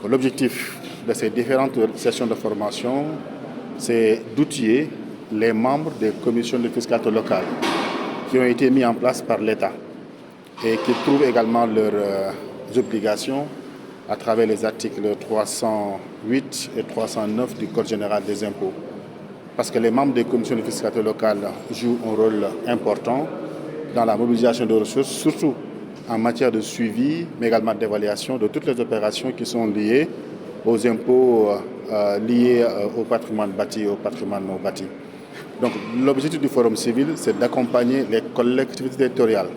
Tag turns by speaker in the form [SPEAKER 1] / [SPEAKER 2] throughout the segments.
[SPEAKER 1] Donc l'objectif de ces différentes sessions de formation, c'est d'outiller les membres des commissions de fiscalité locale qui ont été mis en place par l'État et qui trouvent également leurs obligations à travers les articles 308 et 309 du Code général des impôts. Parce que les membres des commissions de fiscalité locale jouent un rôle important dans la mobilisation de ressources, surtout en matière de suivi, mais également d'évaluation de toutes les opérations qui sont liées aux impôts liés au patrimoine bâti et au patrimoine non bâti. Donc l'objectif du Forum civil, c'est d'accompagner les collectivités territoriales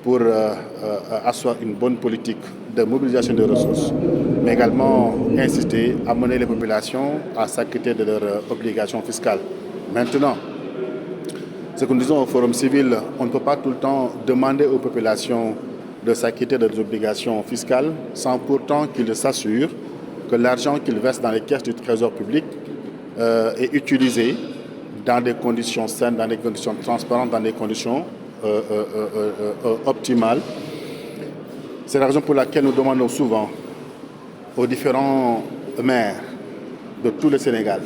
[SPEAKER 1] pour asseoir une bonne politique de mobilisation de ressources, mais également inciter à mener les populations à s'acquitter de leurs obligations fiscales. Maintenant, ce que nous disons au Forum civil, on ne peut pas tout le temps demander aux populations de s'acquitter de leurs obligations fiscales sans pourtant qu'ils s'assurent que l'argent qu'ils versent dans les caisses du Trésor public est utilisé dans des conditions saines, dans des conditions transparentes, dans des conditions optimales. C'est la raison pour laquelle nous demandons souvent aux différents maires de tout le Sénégal,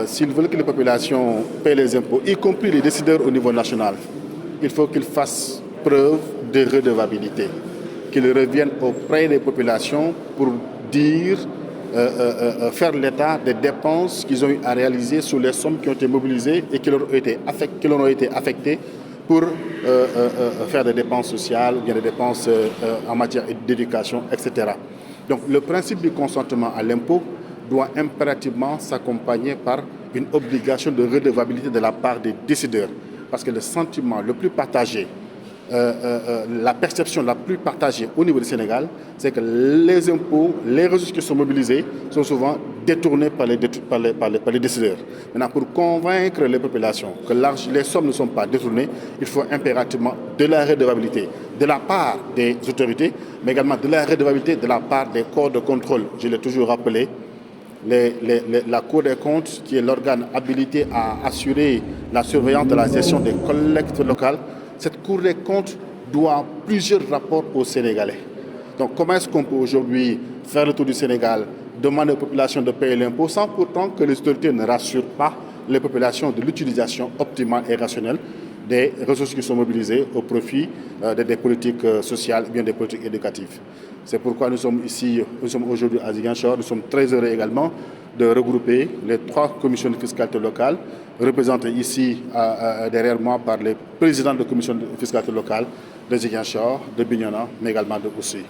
[SPEAKER 1] s'ils veulent que les populations paient les impôts, y compris les décideurs au niveau national, il faut qu'ils fassent preuve de redevabilité, qu'ils reviennent auprès des populations pour dire, faire l'état des dépenses qu'ils ont eu à réaliser sur les sommes qui ont été mobilisées et qui leur ont été affectées pour faire des dépenses sociales, ou bien des dépenses en matière d'éducation, etc. Donc le principe du consentement à l'impôt doit impérativement s'accompagner par une obligation de redevabilité de la part des décideurs. Parce que le sentiment le plus partagé, la perception la plus partagée au niveau du Sénégal, c'est que les impôts, les ressources qui sont mobilisées sont souvent détournées par les décideurs. Maintenant, pour convaincre les populations que les sommes ne sont pas détournées, il faut impérativement de la redevabilité de la part des autorités, mais également de la redevabilité de la part des corps de contrôle. Je l'ai toujours rappelé, la Cour des comptes, qui est l'organe habilité à assurer la surveillance de la gestion des collectes locales, cette Cour des comptes doit plusieurs rapports aux Sénégalais. Donc comment est-ce qu'on peut aujourd'hui faire le tour du Sénégal, demander aux populations de payer l'impôt sans pourtant que les autorités ne rassurent pas les populations de l'utilisation optimale et rationnelle des ressources qui sont mobilisées au profit des politiques sociales ou bien des politiques éducatives. C'est pourquoi nous sommes ici, nous sommes aujourd'hui à Ziguinchor, nous sommes très heureux également de regrouper les 3 commissions de fiscalité locale, représentées ici derrière moi par les présidents de commissions de fiscalité locale de Ziguinchor, de Bignona, mais également de Oussouye.